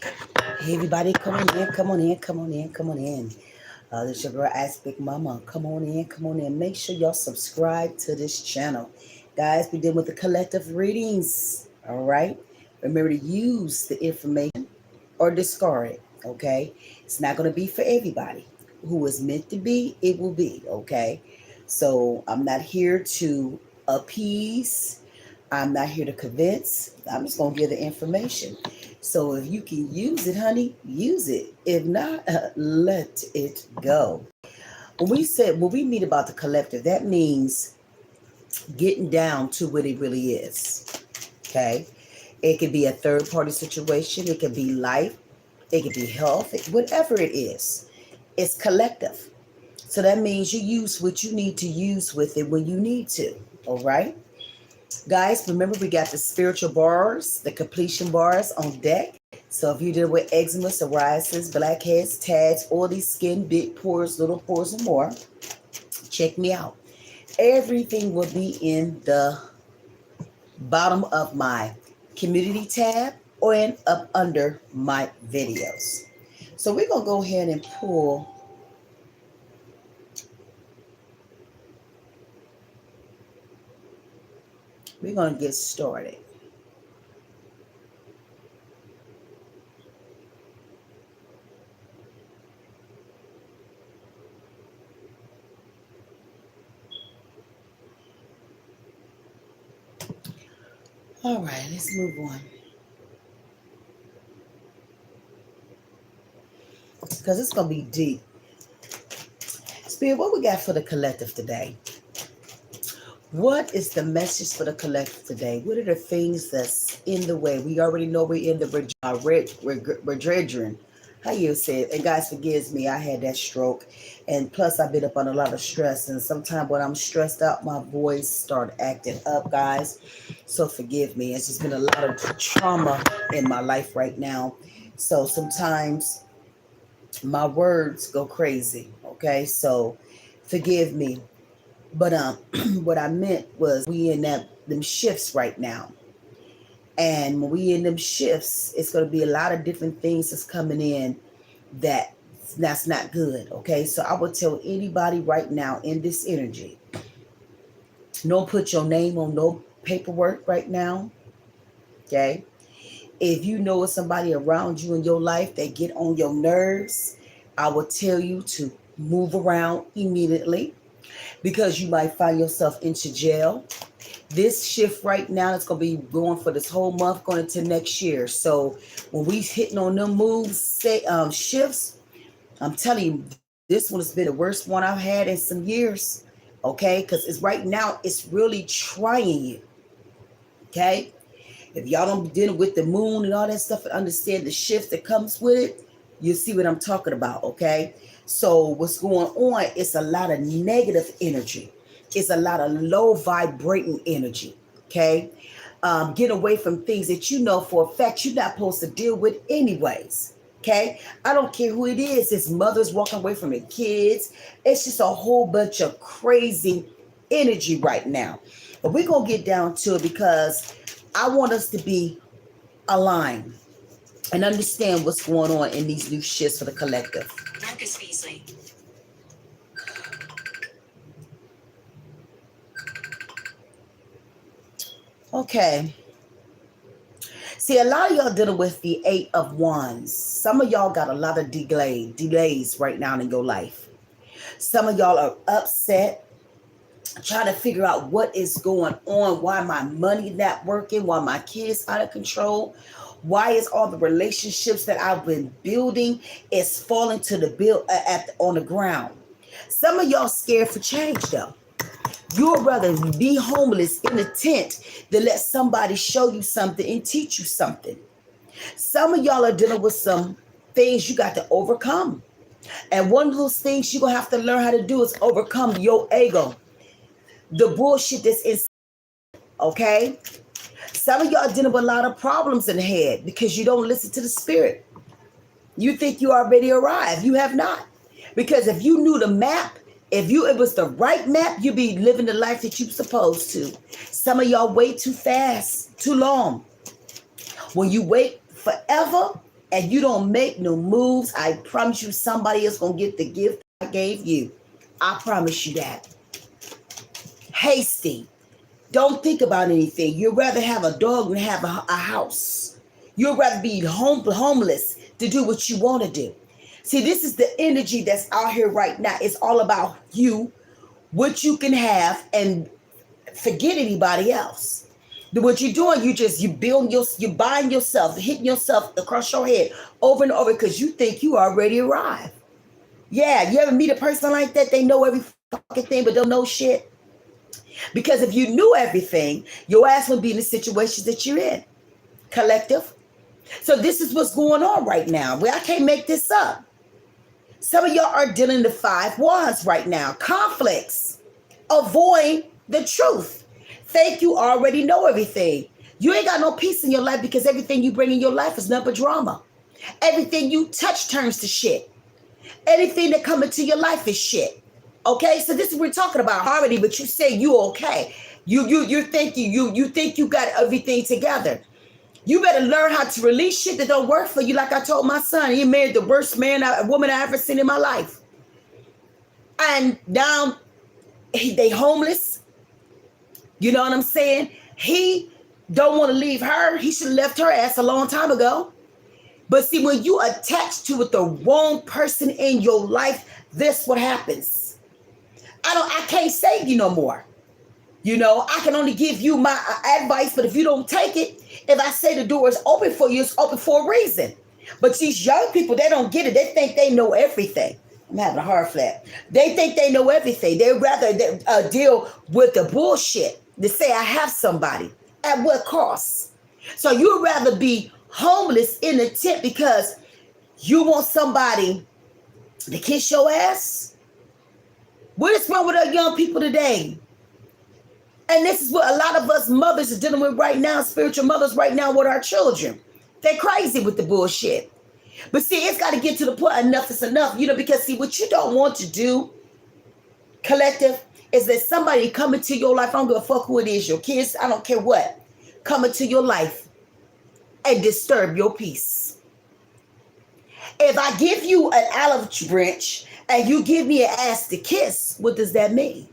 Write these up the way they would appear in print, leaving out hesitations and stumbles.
Hey everybody, come on in, come on in, come on in, come on in. This is your girl Ask Big Mama. Come on in, come on in. Make sure y'all subscribe to this channel. Guys, we did with the collective readings. All right. Remember to use the information or discard it. Okay. It's not going to be for everybody. Who is meant to be, it will be. Okay. So I'm not here to appease. I'm not here to convince. I'm just going to give the information. So if you can use it, honey, use it. If not, let it go. When we meet about the collective, that means getting down to what it really is. Okay. It could be a third party situation. It could be life. It could be health. Whatever it is, it's collective. So that means you use what you need to use with it when you need to. All right. Guys, remember we got the spiritual bars, the completion bars on deck. So if you deal with eczema, psoriasis, blackheads, tags, all these skin, big pores, little pores, and more, check me out. Everything will be in the bottom of my community tab or up under my videos. So we're going to go ahead and pull. We're going to get started. All right, let's move on. Because it's going to be deep. Spirit, what we got for the collective today? What is the message for the collective today? What are the things that's in the way? We already know we're in the redredrin. How you say it? And guys, forgives me. I had that stroke. And plus, I've been up on a lot of stress. And sometimes when I'm stressed out, my voice start acting up, guys. So forgive me. It's just been a lot of trauma in my life right now. So sometimes my words go crazy. Okay, so forgive me. But what I meant was we in them shifts right now. And when we in them shifts, it's going to be a lot of different things that's coming in that's not good. Okay, so I would tell anybody right now in this energy, don't put your name on no paperwork right now. Okay, if you know somebody around you in your life that get on your nerves, I will tell you to move around immediately, because you might find yourself into jail. This shift right now is going to be going for this whole month, going into next year. So when we hitting on them moves, shifts, I'm telling you, this one has been the worst one I've had in some years. Okay, because it's right now, it's really trying you. Okay, if y'all don't deal with the moon and all that stuff and understand the shift that comes with it, you'll see what I'm talking about. Okay, so what's going on? It's a lot of negative energy. It's a lot of low vibrating energy. Okay, get away from things that you know for a fact you're not supposed to deal with anyways. Okay, I don't care who it is. It's mothers walking away from their kids. It's just a whole bunch of crazy energy right now. But we're gonna get down to it, because I want us to be aligned and understand what's going on in these new shifts for the collective. Marcus Beasley. Okay. See, a lot of y'all dealing with the 8 of Wands. Some of y'all got a lot of delays right now in your life. Some of y'all are upset, trying to figure out what is going on, why my money not working, why my kids out of control, why is all the relationships that I've been building is falling to the on the ground. Some of y'all scared for change though. You'd rather be homeless in a tent than let somebody show you something and teach you something. Some of y'all are dealing with some things you got to overcome. And one of those things you're going to have to learn how to do is overcome your ego. The bullshit that's inside. Okay? Some of y'all are dealing with a lot of problems in the head because you don't listen to the spirit. You think you already arrived. You have not. Because if you knew the map, if it was the right map, you'd be living the life that you're supposed to. Some of y'all wait too fast, too long. When you wait forever, and you don't make no moves, I promise you somebody else gonna get the gift I gave you. I promise you that. Hasty. Don't think about anything. You'd rather have a dog than have a house. You'd rather be homeless to do what you want to do. See, this is the energy that's out here right now. It's all about you, what you can have, and forget anybody else. What you're doing, you're buying yourself, hitting yourself across your head over and over because you think you already arrived. Yeah, you ever meet a person like that? They know every fucking thing but don't know shit. Because if you knew everything, your ass would be in the situations that you're in. Collective. So this is what's going on right now. I can't make this up. Some of y'all are dealing the 5 wands right now. Conflicts. Avoid the truth. Think you already know everything. You ain't got no peace in your life because everything you bring in your life is nothing but drama. Everything you touch turns to shit. Anything that comes into your life is shit. Okay, so this is what we're talking about, harmony, but you say you okay. You think you got everything together. You better learn how to release shit that don't work for you. Like I told my son, he married the worst woman I ever seen in my life. And now they homeless. You know what I'm saying? He don't want to leave her. He should have left her ass a long time ago. But see, when you attach to the wrong person in your life, this what happens. I can't save you no more. You know, I can only give you my advice, but if you don't take it, if I say the door is open for you, it's open for a reason. But these young people, they don't get it. They think they know everything. I'm having a heart flap. They think they know everything. They'd rather deal with the bullshit to say I have somebody. At what cost? So you'd rather be homeless in a tent because you want somebody to kiss your ass? What is wrong with our young people today? And this is what a lot of us mothers are dealing with right now, spiritual mothers right now with our children. They're crazy with the bullshit. But see, it's got to get to the point, enough is enough, you know, because see, what you don't want to do, collective, is that somebody come into your life, I don't give a fuck who it is, your kids, I don't care what, come into your life and disturb your peace. If I give you an olive branch and you give me an ass to kiss, what does that mean?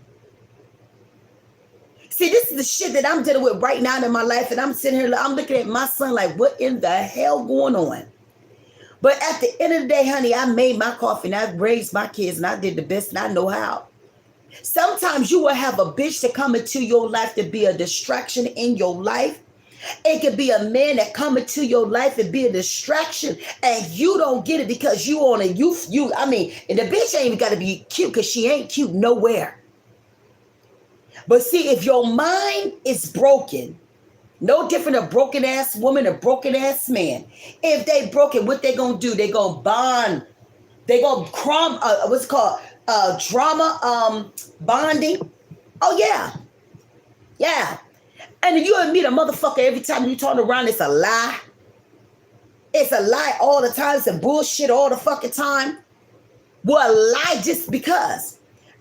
See, this is the shit that I'm dealing with right now in my life, and I'm sitting here, I'm looking at my son like, what in the hell going on? But at the end of the day, honey, I made my coffee, and I raised my kids, and I did the best, and I know how. Sometimes you will have a bitch to come into your life to be a distraction in your life. It could be a man that come into your life and be a distraction, and you don't get it because you on a and the bitch ain't even got to be cute because she ain't cute nowhere. But see, if your mind is broken, no different a broken ass woman, a broken ass man. If they broken, what they gonna do? They gonna bond. They gonna what's it called? Drama bonding. Oh yeah. Yeah. And you meet a motherfucker every time you turn around, it's a lie. It's a lie all the time. It's a bullshit all the fucking time. Well, a lie just because.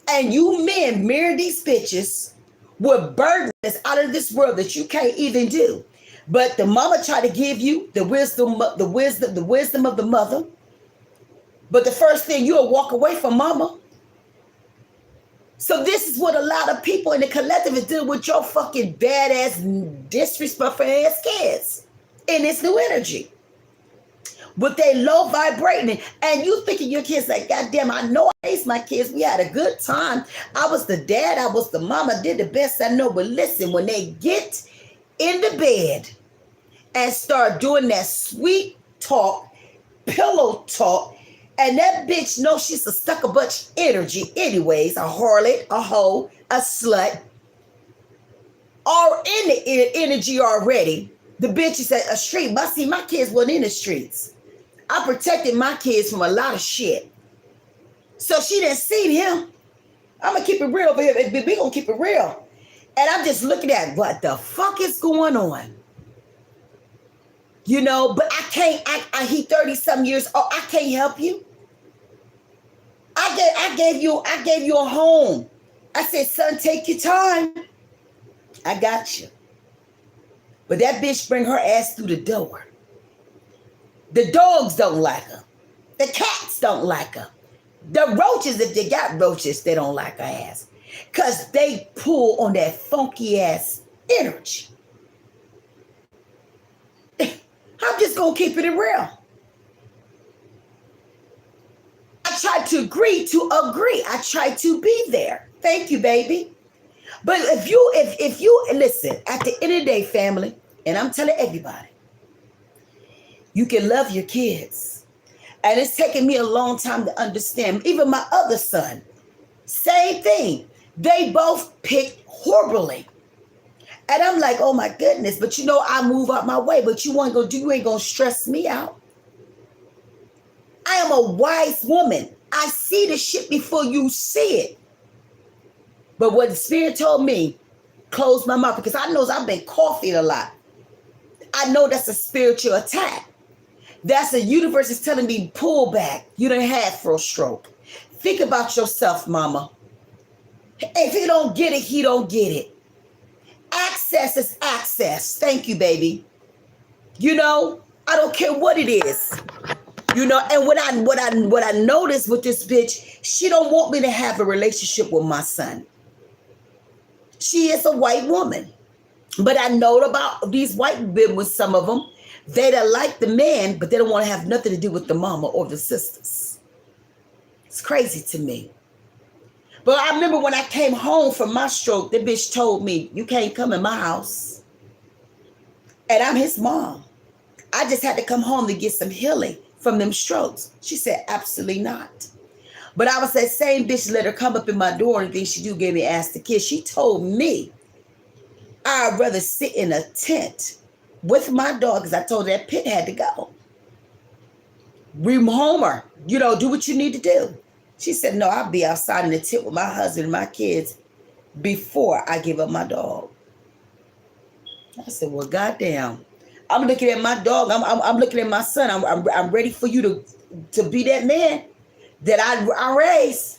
And you men marry these bitches with burdens that's out of this world that you can't even do. But the mama try to give you the wisdom of the mother. But the first thing you'll walk away from mama. So this is what a lot of people in the collective is dealing with, your fucking badass, disrespectful ass kids in this new energy. With their low vibrating. And you thinking your kids like, goddamn, I know I raised my kids. We had a good time. I was the dad. I was the mama. Did the best I know. But listen, when they get in the bed and start doing that sweet talk, pillow talk, and that bitch knows she's a sucker-bunch energy anyways, a harlot, a hoe, a slut, are in the energy already. The bitch is at a street. But see, my kids weren't in the streets. I protected my kids from a lot of shit. So she didn't see him. I'm going to keep it real over here. We're going to keep it real. And I'm just looking at what the fuck is going on. You know, but I can't, he 30-some years old. I can't help you. I gave you a home. I said, son, take your time. I got you. But that bitch bring her ass through the door. The dogs don't like her. The cats don't like her. The roaches, if they got roaches, they don't like her ass. Because they pull on that funky ass energy. I'm just going to keep it real. I try to agree to agree. I try to be there. Thank you, baby. But if you listen, at the end of the day, family, and I'm telling everybody, you can love your kids. And it's taken me a long time to understand. Even my other son, same thing. They both picked horribly. And I'm like, oh my goodness, but you know, I move out my way, but you ain't gonna stress me out. I am a wise woman. I see the shit before you see it. But what the Spirit told me, close my mouth, because I know I've been coughing a lot. I know that's a spiritual attack. That's the universe is telling me, pull back. You done had first stroke. Think about yourself, mama. If he don't get it, he don't get it. Access is access. Thank you, baby. You know, I don't care what it is. You know, and what I noticed with this bitch, she don't want me to have a relationship with my son. She is a white woman. But I know about these white women with some of them. They don't like the man, but they don't want to have nothing to do with the mama or the sisters. It's crazy to me. But I remember when I came home from my stroke, the bitch told me, you can't come in my house. And I'm his mom. I just had to come home to get some healing from them strokes. She said, absolutely not. But I was that same bitch let her come up in my door and think she do gave me ass to kiss. She told me I'd rather sit in a tent with my dog, because I told her that pit had to go. Rehome her, you know, do what you need to do. She said, no, I'll be outside in the tent with my husband and my kids before I give up my dog. I said, well, goddamn. I'm looking at my dog. I'm looking at my son. I'm ready for you to be that man that I raised.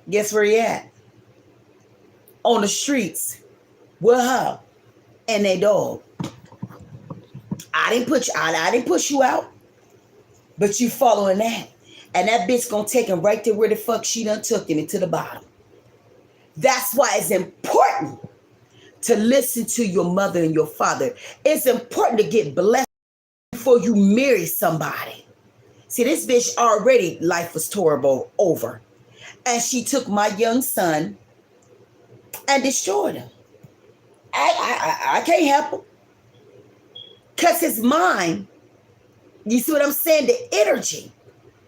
Guess where he at? On the streets with her and their dog. I didn't push you out, but you following that. And that bitch gonna take him right to where the fuck she done took him, to the bottom. That's why it's important to listen to your mother and your father. It's important to get blessed before you marry somebody. See, this bitch already, life was horrible over. And she took my young son and destroyed him. I can't help him. Because his mind, you see what I'm saying? The energy,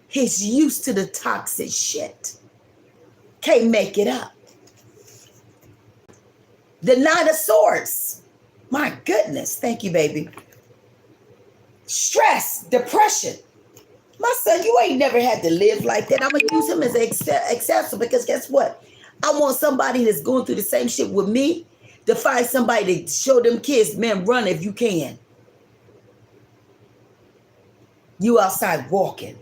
he's used to the toxic shit. Can't make it up. The Nine of Swords. My goodness. Thank you, baby. Stress, depression. My son, you ain't never had to live like that. I'm going to use him as an example, because guess what? I want somebody that's going through the same shit with me to find somebody to show them kids, man, run if you can. You outside walking.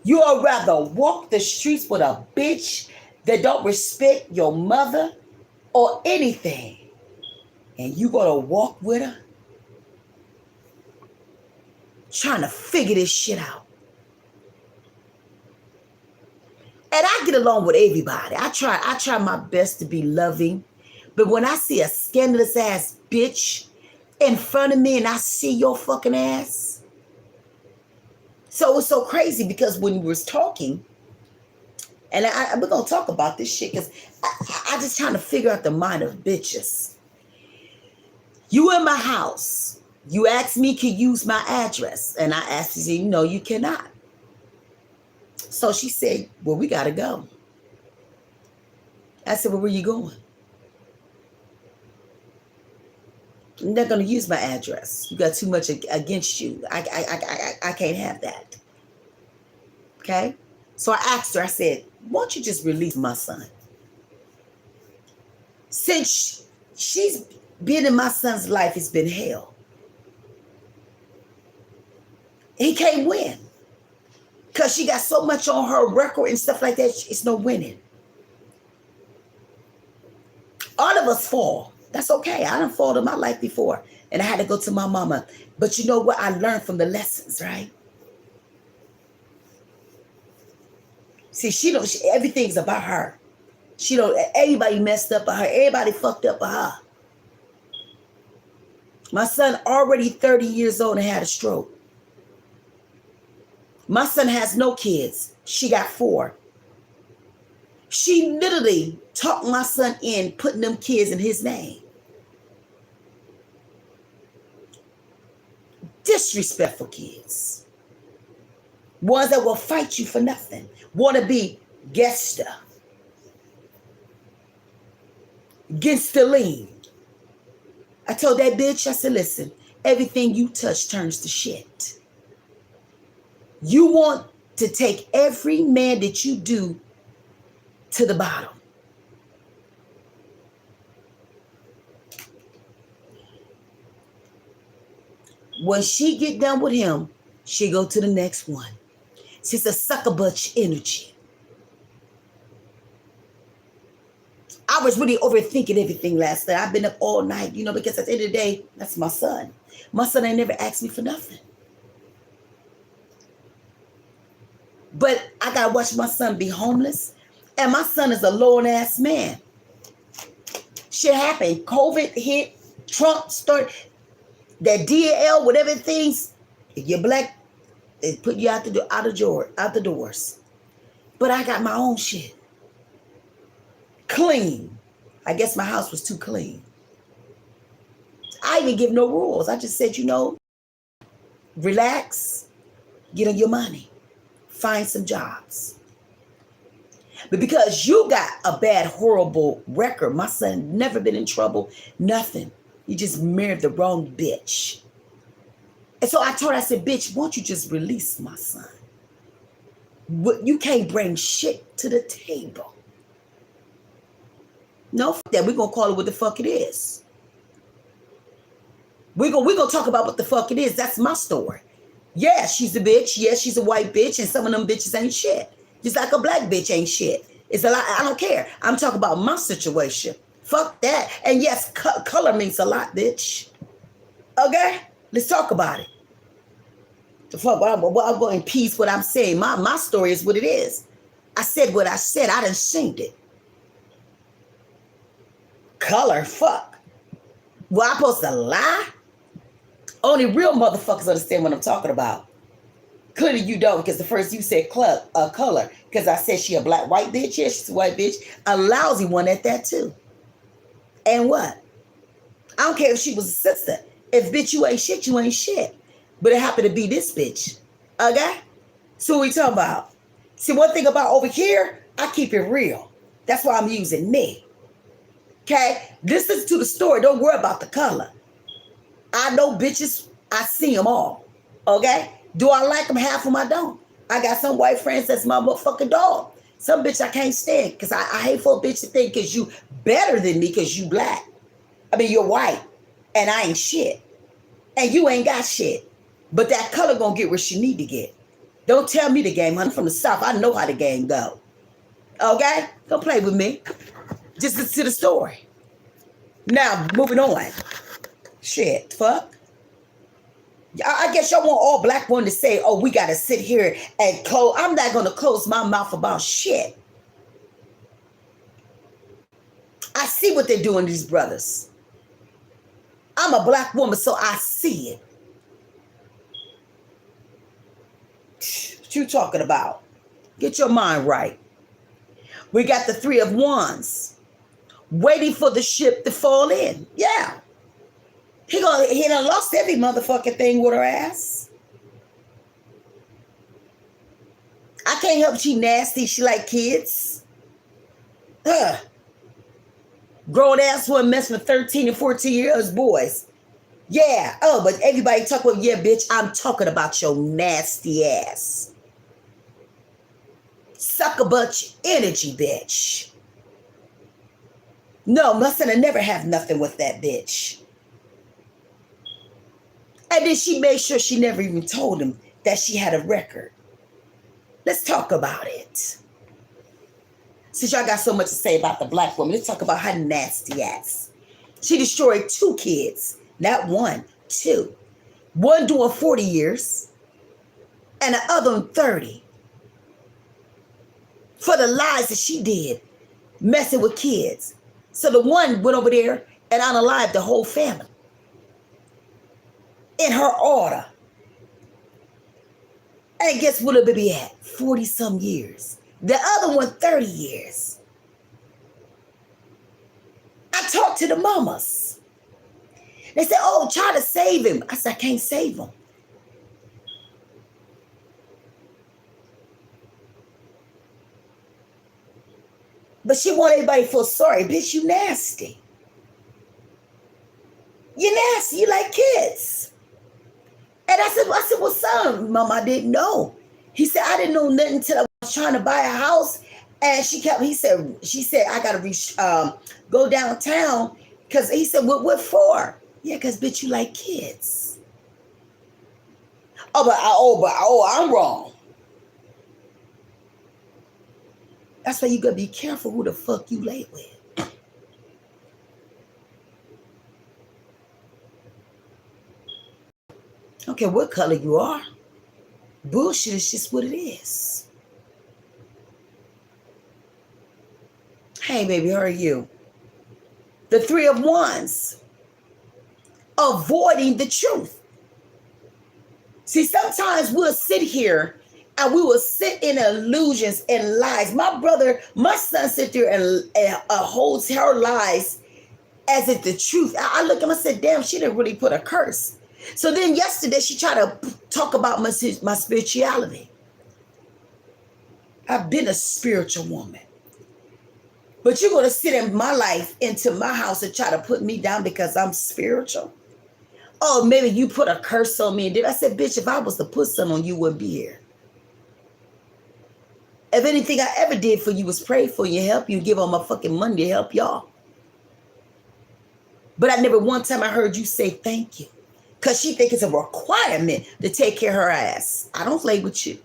You would rather walk the streets with a bitch that don't respect your mother or anything, and you gonna walk with her trying to figure this shit out. And I get along with everybody. I try my best to be loving, but when I see a scandalous ass bitch in front of me and I see your fucking ass, so it's so crazy, because when we was talking, and we're going to talk about this shit, because I just trying to figure out the mind of bitches. You in my house. You asked me, can you use my address? And I asked you, no, you cannot. So she said, well, we got to go. I said, well, where you going? I'm not going to use my address. You got too much against you. I can't have that. Okay? So I asked her, I said, why don't you just release my son? Since she's been in my son's life, it's been hell. He can't win. Because she got so much on her record and stuff like that, it's no winning. All of us fall. That's okay. I done fallen in my life before. And I had to go to my mama. But you know what? I learned from the lessons, right? See, everything's about her. Everybody messed up by her. Everybody fucked up by her. My son already 30 years old and had a stroke. My son has no kids. She got 4. She literally talked my son in putting them kids in his name. Disrespectful kids. Ones that will fight you for nothing. Want to be gangster. Against the lean. I told that bitch, I said, listen, everything you touch turns to shit. You want to take every man that you do to the bottom. When she get done with him, she go to the next one. She's a sucker butch energy. I was really overthinking everything last night. I've been up all night, because at the end of the day, that's my son. My son ain't never asked me for nothing. But I got to watch my son be homeless. And my son is a lone-ass man. Shit happened. COVID hit. Trump started. That DL, whatever things. If you're black, they put you out the doors. But I got my own shit. Clean. I guess my house was too clean. I didn't give no rules. I just said, relax, get on your money, find some jobs. But because you got a bad, horrible record, my son never been in trouble, nothing. You just married the wrong bitch. And so I told her, I said, bitch, won't you just release my son? You can't bring shit to the table. No, fuck that. We're going to call it what the fuck it is. We're gonna talk about what the fuck it is. That's my story. Yeah, she's a bitch. Yeah, she's a white bitch. And some of them bitches ain't shit. Just like a black bitch ain't shit. It's a lot. I don't care. I'm talking about my situation. Fuck that. And yes, color means a lot, bitch. Okay? Let's talk about it. The fuck, I'm going in peace what I'm saying. My story is what it is. I said what I said. I done seen it. Color, fuck. Well, I'm supposed to lie? Only real motherfuckers understand what I'm talking about. Clearly you don't, because the first you said color. Because I said she a white bitch. Yeah, she's a white bitch. A lousy one at that too. And what? I don't care if she was a sister. If bitch you ain't shit, you ain't shit. But it happened to be this bitch. Okay? So what we talking about? See, one thing about over here, I keep it real. That's why I'm using me. Okay? Listen to the story. Don't worry about the color. I know bitches. I see them all. Okay? Do I like them? Half of them I don't. I got some white friends that's my motherfucking dog. Some bitch I can't stand. Because I hate for a bitch to think because you better than me because you black. I mean, you're white. And I ain't shit. And you ain't got shit. But that color gonna get where she need to get. Don't tell me the game. I'm from the South. I know how the game go. Okay? Don't play with me. Just listen to the story. Now, moving on. Shit, fuck. I guess y'all want all black women to say, oh, we got to sit here and close. I'm not going to close my mouth about shit. I see what they're doing, these brothers. I'm a black woman, so I see it. What you talking about? Get your mind right. We got the 3 of Wands waiting for the ship to fall in. Yeah. He done lost every motherfucking thing with her ass. I can't help she nasty. She like kids. Grown ass woman messing with 13 and 14 year olds boys. Yeah. Oh, but everybody talk about, yeah, bitch, I'm talking about your nasty ass. Sucker butt energy, bitch. No, my son will never have nothing with that bitch. And then she made sure she never even told him that she had a record. Let's talk about it. Since y'all got so much to say about the black woman, let's talk about her nasty ass. She destroyed 2 kids Not one, two. One doing 40 years and the other one 30. For the lies that she did, messing with kids. So the one went over there and unalived the whole family. In her order. And guess what it'll be at? 40-some years. The other one, 30 years. I talked to the mamas. They said, oh, try to save him. I said, I can't save him. But she want everybody to feel sorry. Bitch, you nasty. You nasty. You like kids. And I said, well, son, Mom, I didn't know. He said, I didn't know nothing until I was trying to buy a house. And she said, I got to go downtown. Because he said, what for? Yeah, because, bitch, you like kids. I'm wrong. That's why you got to be careful who the fuck you lay with. I don't care what color you are. Bullshit is just what it is. Hey, baby, how are you? The Three of Wands. Avoiding the truth. See, sometimes we'll sit here and we will sit in illusions and lies. My son sit there and holds her lies as if the truth. I look at him and said, damn, she didn't really put a curse. So then yesterday she tried to talk about my spirituality. I've been a spiritual woman. But you're going to sit in my life into my house and try to put me down because I'm spiritual? Oh, maybe you put a curse on me. I said, bitch, if I was to put some on you, wouldn't be here. If anything I ever did for you was pray for you, help you, give all my fucking money to help y'all. But I never one time I heard you say thank you. Because she think it's a requirement to take care of her ass. I don't play with you.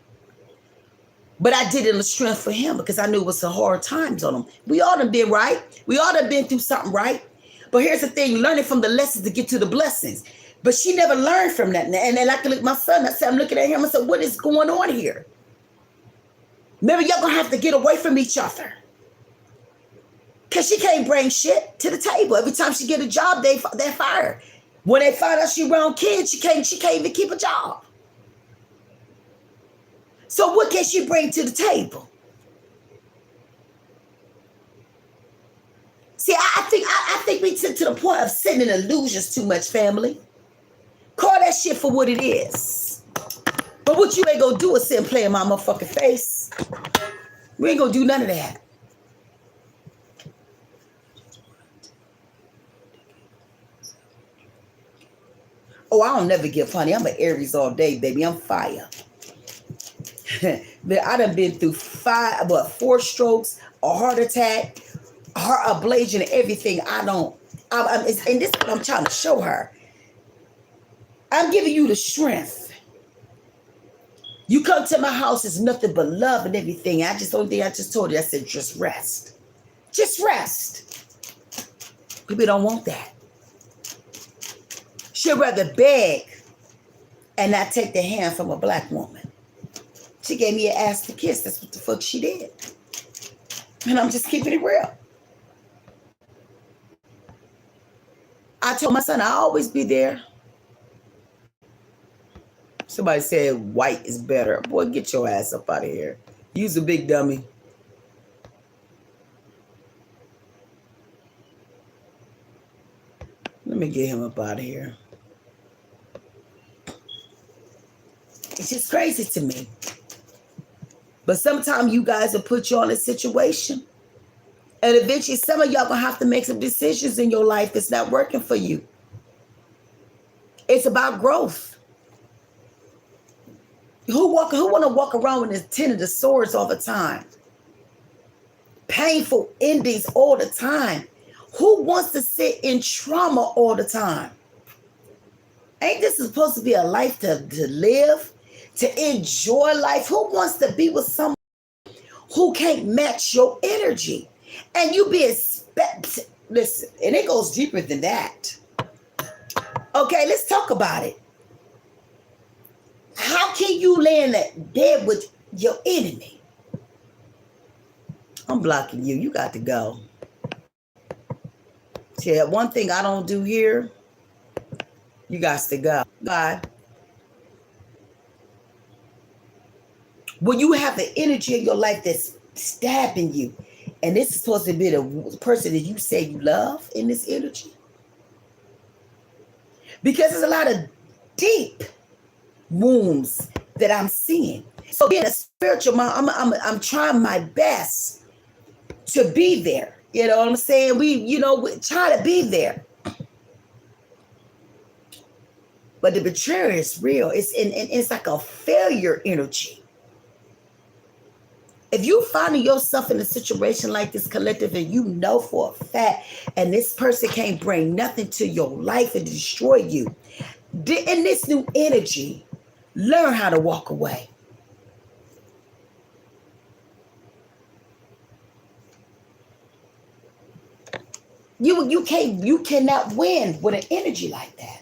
But I did it in the strength for him because I knew it was some hard times on him. We all done been right. We all done been through something right. But here's the thing, learning from the lessons to get to the blessings. But she never learned from that. And I can look at my son, I said, I'm looking at him, I said, what is going on here? Maybe y'all gonna have to get away from each other. Because she can't bring shit to the table. Every time she get a job, they fire her. When they find out she around kids, she can't even keep a job. So what can she bring to the table? See, I think we took to the point of sitting in illusions too much, family. Call that shit for what it is. But what you ain't gonna do is sit and play in my motherfucking face. We ain't gonna do none of that. Oh, I don't never give honey. I'm an Aries all day, baby. I'm fire. But I done been through 4 strokes, a heart attack, heart ablation, everything. And this is what I'm trying to show her. I'm giving you the strength. You come to my house, it's nothing but love and everything. Only thing I just told you, I said, just rest. Just rest. People don't want that. She'd rather beg and not take the hand from a black woman. She gave me an ass to kiss. That's what the fuck she did. And I'm just keeping it real. I told my son I'll always be there. Somebody said white is better. Boy, get your ass up out of here. You's a big dummy. Let me get him up out of here. It's just crazy to me. But sometimes you guys will put you on a situation. And eventually some of y'all going to have to make some decisions in your life that's not working for you. It's about growth. Who want to walk around with a 10 of the swords all the time? Painful endings all the time. Who wants to sit in trauma all the time? Ain't this supposed to be a life to live? To enjoy life? Who wants to be with someone who can't match your energy? And you be listen, and it goes deeper than that. Okay, let's talk about it. How can you lay in that bed with your enemy? I'm blocking you. You got to go. See, that one thing I don't do here, you got to go. God. When you have the energy in your life that's stabbing you, and this is supposed to be the person that you say you love in this energy, because there's a lot of deep wounds that I'm seeing. So being a spiritual mom, I'm trying my best to be there. You know what I'm saying? We try to be there. But the betrayal is real. It's like a failure energy. If you find yourself in a situation like this, collective, and you know for a fact, and this person can't bring nothing to your life and destroy you, in this new energy, learn how to walk away. You cannot win with an energy like that.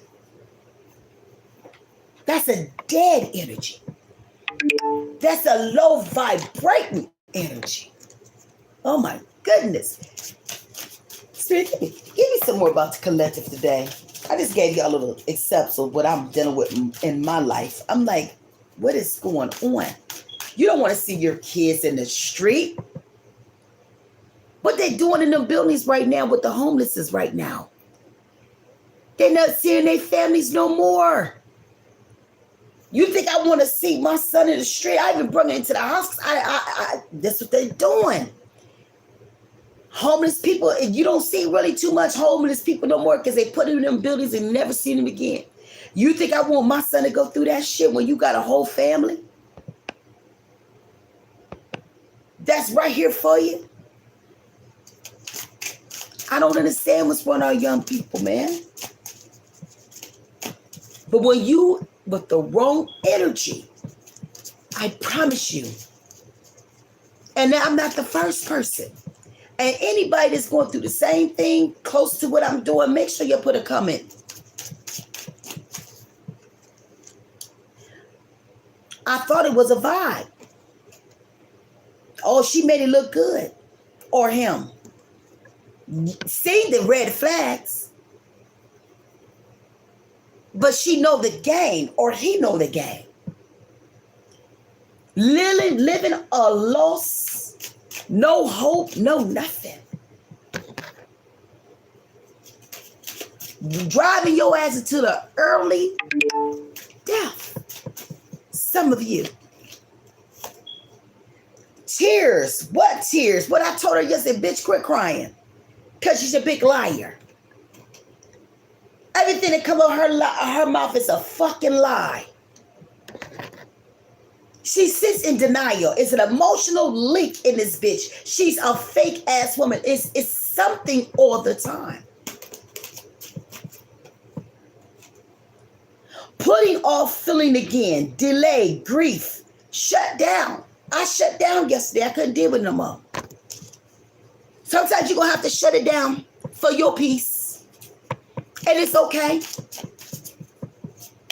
That's a dead energy. That's a low vibrating energy. Oh my goodness. Spirit, give me some more about the collective today. I just gave y'all a little excerpt of what I'm dealing with in my life. I'm like, what is going on? You don't want to see your kids in the street. What they're doing in them buildings right now with the homelesses right now. They're not seeing their families no more. You think I want to see my son in the street? I even bring it into the house. That's what they're doing. Homeless people, and you don't see really too much homeless people no more because they put them in them buildings and never see them again. You think I want my son to go through that shit when you got a whole family that's right here for you? I don't understand what's wrong with our young people, man. But when you with the wrong energy, I promise you, and I'm not the first person. And anybody that's going through the same thing, close to what I'm doing, make sure you put a comment. I thought it was a vibe. Oh, she made it look good. Or him. See the red flags. But she know the game, or he know the game. Living a loss, no hope, no nothing. Driving your ass into the early death. Some of you. Tears. What tears? What I told her yesterday, bitch, quit crying. Because she's a big liar. Everything that comes out her mouth is a fucking lie. She sits in denial. It's an emotional leak in this bitch. She's a fake ass woman. It's something all the time. Putting off feeling again. Delay. Grief. Shut down. I shut down yesterday. I couldn't deal with it no more. Sometimes you're going to have to shut it down for your peace. And it's okay.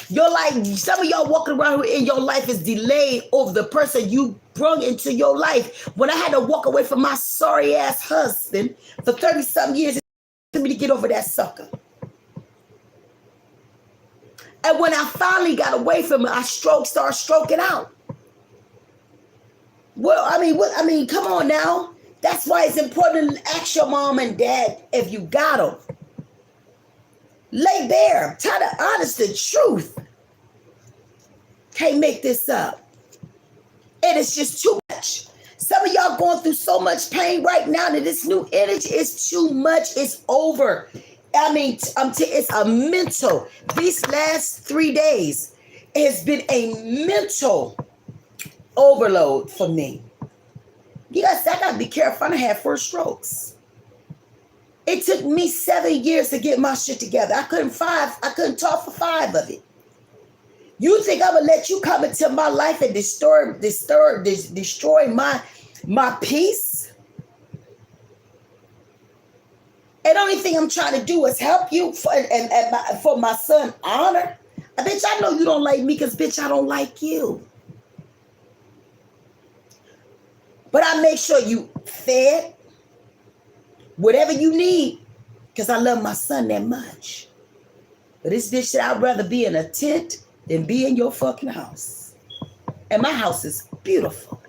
Your life, some of y'all walking around in your life is delayed over the person you brought into your life. When I had to walk away from my sorry ass husband for 30-something years, it took me to get over that sucker. And when I finally got away from it, I started stroking out. Well, I mean, come on now. That's why it's important to ask your mom and dad if you got them. Lay bare. Tell the honest the truth. Can't make this up. It is just too much. Some of y'all going through so much pain right now that this new energy is too much. It's over. I mean, it's a mental. These last 3 days, it has been a mental overload for me. Yes, I gotta be careful. I had 4 strokes. It took me 7 years to get my shit together. I couldn't talk for 5 of it. You think I'm gonna let you come into my life and destroy my peace? And the only thing I'm trying to do is help you for my son honor. Bitch, I know you don't like me because, bitch, I don't like you. But I make sure you fed, whatever you need, because I love my son that much. But this bitch said, I'd rather be in a tent than be in your fucking house. And my house is beautiful.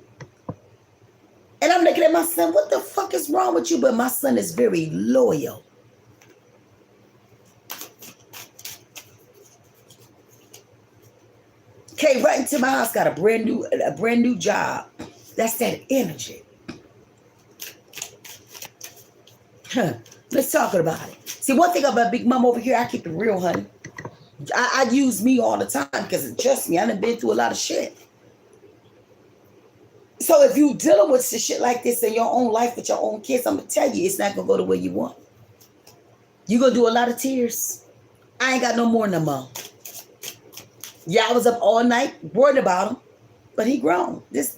And I'm looking at my son, what the fuck is wrong with you? But my son is very loyal. Came right into my house, got a brand new job. That's that energy. Let's talk about it. See, one thing about Big Mama over here, I keep it real, honey. I use me all the time because, trust me, I done been through a lot of shit. So if you dealing with some shit like this in your own life with your own kids, I'm going to tell you, it's not going to go the way you want. You're going to do a lot of tears. I ain't got no more no more. Yeah, I was up all night worried about him, but he grown. This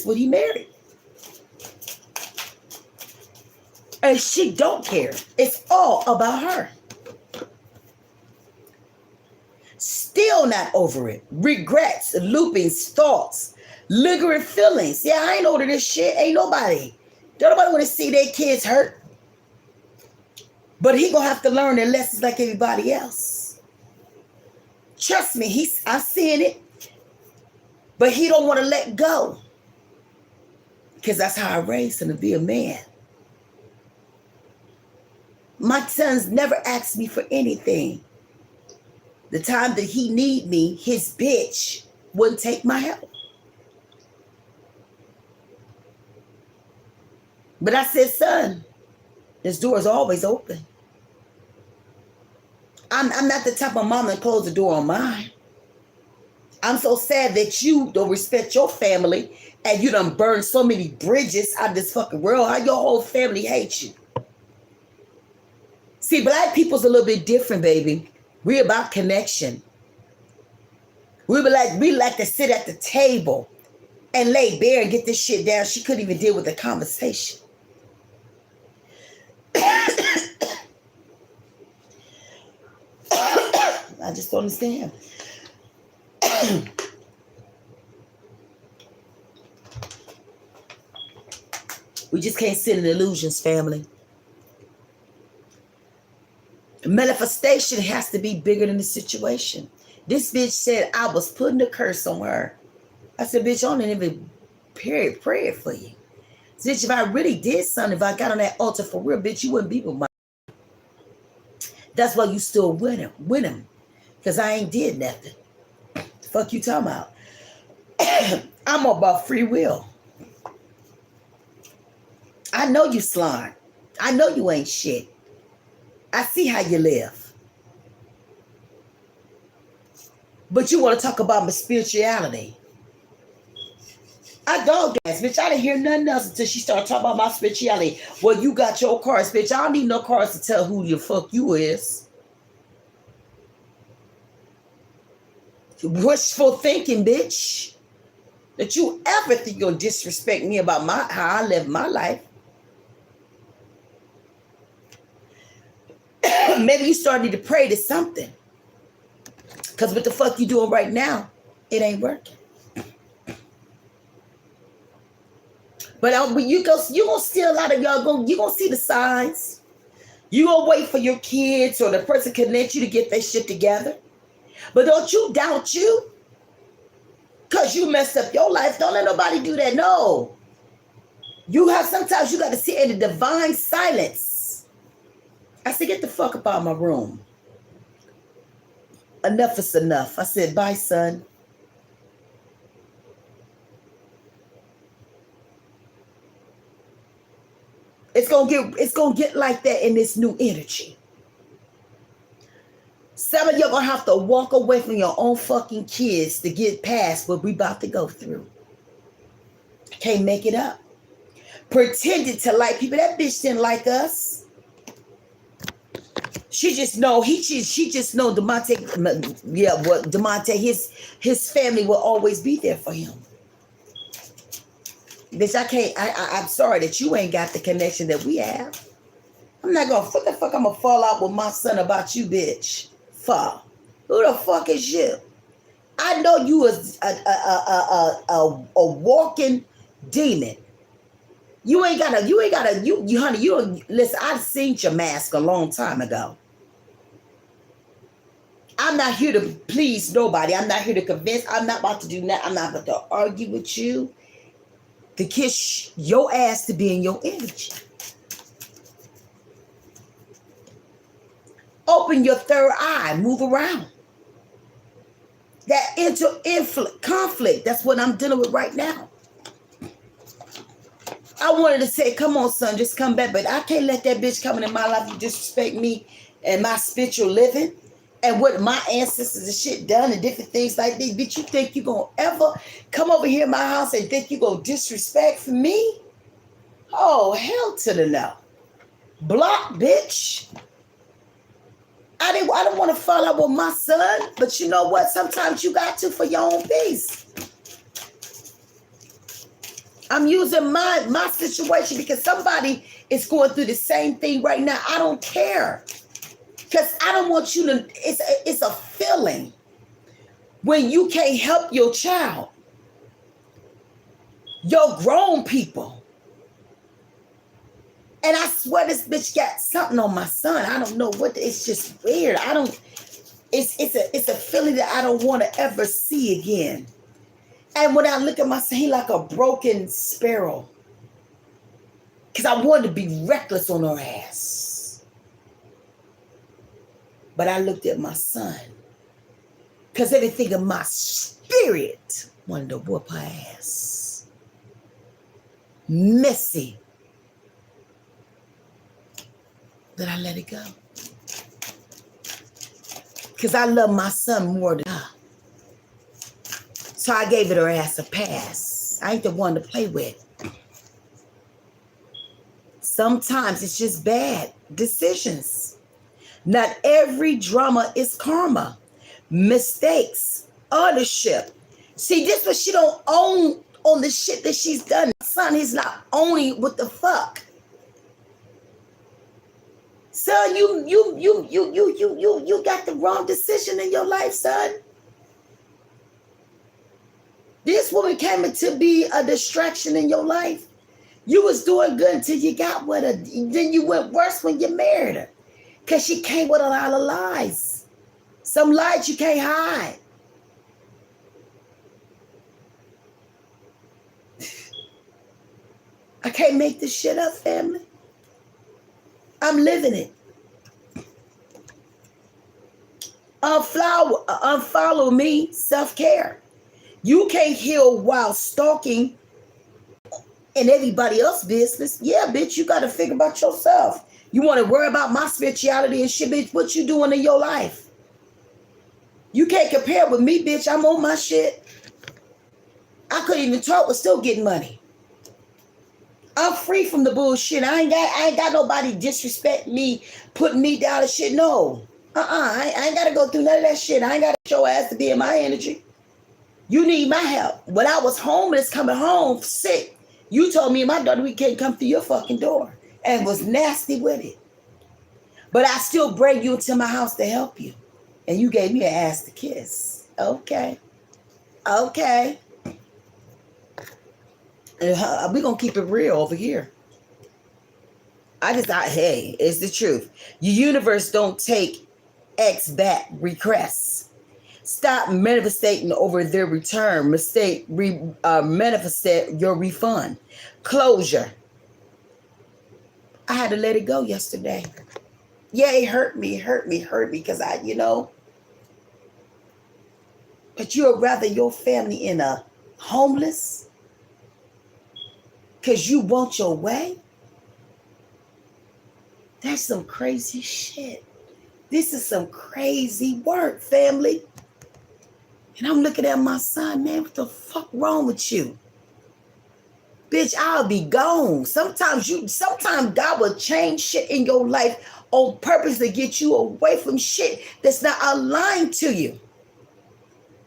what he married. And she don't care. It's all about her. Still not over it. Regrets, loopings, thoughts, lingering feelings. Yeah, I ain't over this shit. Ain't nobody. Don't nobody want to see their kids hurt. But he gonna have to learn their lessons like everybody else. Trust me, I seen it. But he don't want to let go. Because that's how I raised him to be a man. My sons never asked me for anything. The time that he need me, his bitch wouldn't take my help. But I said, son, this door is always open. I'm not the type of mom that close the door on mine. I'm so sad that you don't respect your family and you done burned so many bridges out of this fucking world. How your whole family hates you. See, black people's a little bit different, baby. We're about connection. We like to sit at the table and lay bare and get this shit down. She couldn't even deal with the conversation. I just don't understand. We just can't sit in illusions, family. Manifestation has to be bigger than the situation. This bitch said I was putting a curse on her. I said, bitch, I don't even pray for you. Bitch, if I really did something, if I got on that altar for real, bitch, you wouldn't be with my. That's why you still win him. Because I ain't did nothing. Fuck you talking about. I'm about free will. I know you slime. I know you ain't shit. I see how you live. But you want to talk about my spirituality. I dog dance, bitch. I didn't hear nothing else until she started talking about my spirituality. Well, you got your cards, bitch. I don't need no cards to tell who the fuck you is. Wishful thinking, bitch. That you ever think you'll disrespect me about how I live my life. Maybe you started to pray to something. Because what the fuck you doing right now, it ain't working. But when you gonna steal a lot of y'all, you gonna see the signs. You gonna wait for your kids or the person connect you to get their shit together. But don't you doubt you. Because you messed up your life. Don't let nobody do that. No. Sometimes you got to sit in the divine silence. I said, get the fuck up out of my room. Enough is enough. I said, bye, son. It's gonna get like that in this new energy. Some of y'all gonna have to walk away from your own fucking kids to get past what we about to go through. Can't make it up. Pretended to like people. That bitch didn't like us. She just know she just know DeMonte. Yeah, what DeMonte, his family will always be there for him. Bitch, I'm sorry that you ain't got the connection that we have. I'm not gonna, what the fuck I'm gonna fall out with my son about you, bitch? Fuck. Who the fuck is you? I know you was a walking demon. You ain't gotta, you honey, you don't, listen, I've seen your mask a long time ago. I'm not here to please nobody. I'm not here to convince. I'm not about to do that. I'm not about to argue with you. To kiss your ass to be in your energy. Open your third eye. Move around. That conflict, that's what I'm dealing with right now. I wanted to say, come on, son, just come back. But I can't let that bitch come into my life and disrespect me and my spiritual living and what my ancestors and shit done and different things like this. Bitch, you think you gonna ever come over here in my house and think you gonna disrespect for me? Oh, hell to the no. Block, bitch. I don't want to fall out with my son, but you know what? Sometimes you got to for your own peace. I'm using my situation because somebody is going through the same thing right now. I don't care. Because I don't want you to, it's a feeling when you can't help your child. Your grown people. And I swear this bitch got something on my son. I don't know what, it's just weird. It's a feeling that I don't want to ever see again. And when I look at my son, he like a broken sparrow. Because I wanted to be reckless on her ass. But I looked at my son. Because everything in my spirit wanted to whoop her ass. Messy. But I let it go. Because I love my son more than her. So I gave it her ass a pass. I ain't the one to play with. Sometimes it's just bad decisions. Not every drama is karma. Mistakes, ownership. See, this what she don't own on the shit that she's done. Son, he's not owning what the fuck. Son, you got the wrong decision in your life, son. This woman came to be a distraction in your life. You was doing good until you got with her. Then you went worse when you married her. Because she came with a lot of lies. Some lies you can't hide. I can't make this shit up, family. I'm living it. Unfollow me, self-care. You can't heal while stalking in everybody else's business. Yeah, bitch, you got to figure about yourself. You want to worry about my spirituality and shit, bitch, what you doing in your life? You can't compare with me, bitch. I'm on my shit. I couldn't even talk, but still getting money. I'm free from the bullshit. I ain't got nobody disrespect me, putting me down and shit. No. I ain't got to go through none of that shit. I ain't got to show ass to be in my energy. You need my help. When I was homeless, coming home sick, you told me and my daughter we can't come through your fucking door and was nasty with it. But I still bring you into my house to help you. And you gave me an ass to kiss. Okay. Okay. We're going to keep it real over here. Hey, it's the truth. Your universe don't take X back requests. Stop manifesting over their return. Manifest your refund. Closure. I had to let it go yesterday. Yeah, it hurt me because but you would rather your family in a homeless because you want your way? That's some crazy shit. This is some crazy work, family. And I'm looking at my son, man, what the fuck wrong with you? Bitch, I'll be gone. Sometimes God will change shit in your life on purpose to get you away from shit that's not aligned to you.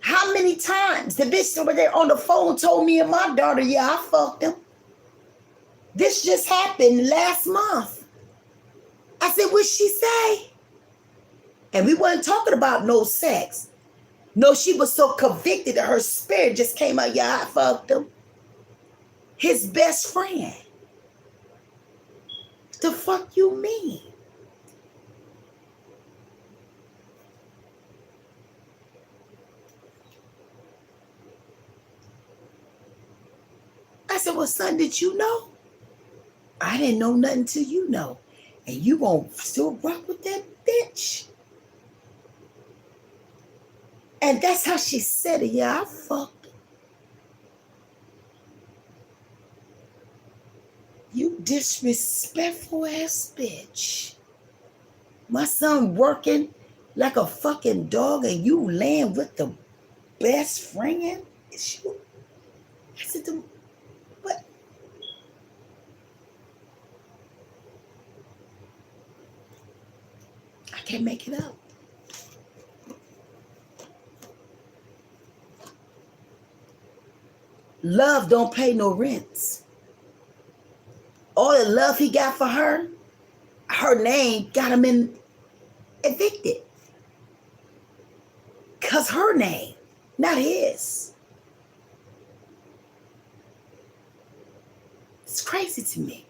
How many times the bitch over there on the phone told me and my daughter, yeah, I fucked him. This just happened last month. said, what she say? And we wasn't talking about no sex. No, she was so convicted that her spirit just came out. Yeah, I fucked him. His best friend. The fuck you mean? I said, well, son, did you know? I didn't know nothing till you know. And you gonna still rock with that bitch? And that's how she said it. Yeah, I fucked her. You disrespectful ass bitch. My son working like a fucking dog and you laying with the best friend? It's you. I said, what? I can't make it up. Love don't pay no rents. All the love he got for her name got him evicted. Cause her name, not his. It's crazy to me.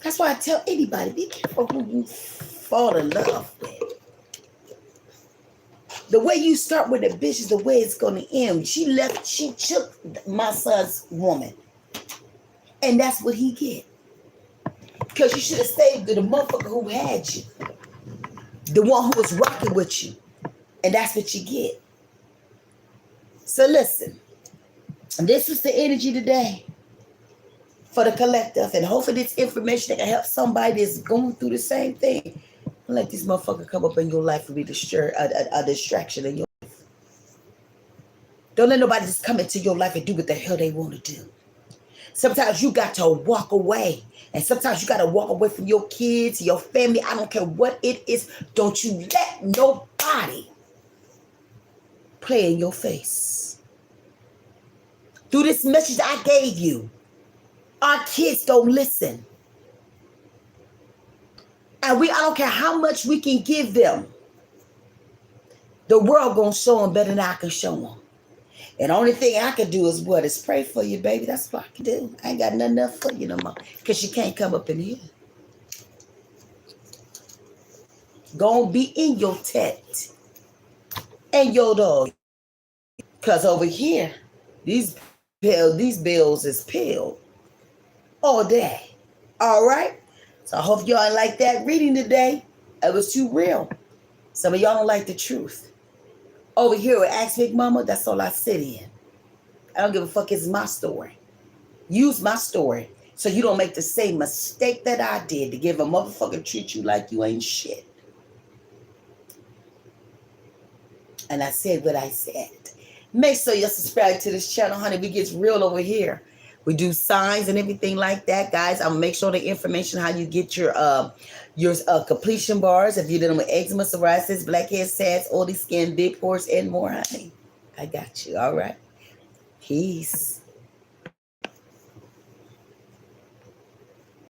That's why I tell anybody, be careful who you fall in love with. The way you start with a bitch is the way it's going to end. She took my son's woman. And that's what he get. Because you should have stayed with the motherfucker who had you. The one who was rocking with you. And that's what you get. So listen. This is the energy today for the collective. And hopefully this information that can help somebody that's going through the same thing. Don't let this motherfucker come up in your life and be a distraction in your life. Don't let nobody just come into your life and do what the hell they want to do. Sometimes you got to walk away. And sometimes you got to walk away from your kids, your family. I don't care what it is. Don't you let nobody play in your face. Through this message I gave you, our kids don't listen. And I don't care how much we can give them. The world gonna show them better than I can show them. And the only thing I can do is what? Is pray for you, baby. That's what I can do. I ain't got nothing else for you no more. Because you can't come up in here. Gonna be in your tent. And your dog. Because over here, these bills is peeled all day. All right? So I hope y'all like that reading today. It was too real. Some of y'all don't like the truth. Over here with Ask Big Mama, that's all I sit in. I don't give a fuck. It's my story. Use my story so you don't make the same mistake that I did to give a motherfucker treat you like you ain't shit. And I said what I said. Make sure you subscribe to this channel, honey. We get real over here. We do signs and everything like that, guys. I'm gonna make sure the information how you get your completion bars if you're dealing with eczema, psoriasis, blackheads, sags, oily skin, big pores, and more, honey. I got you. All right. Peace.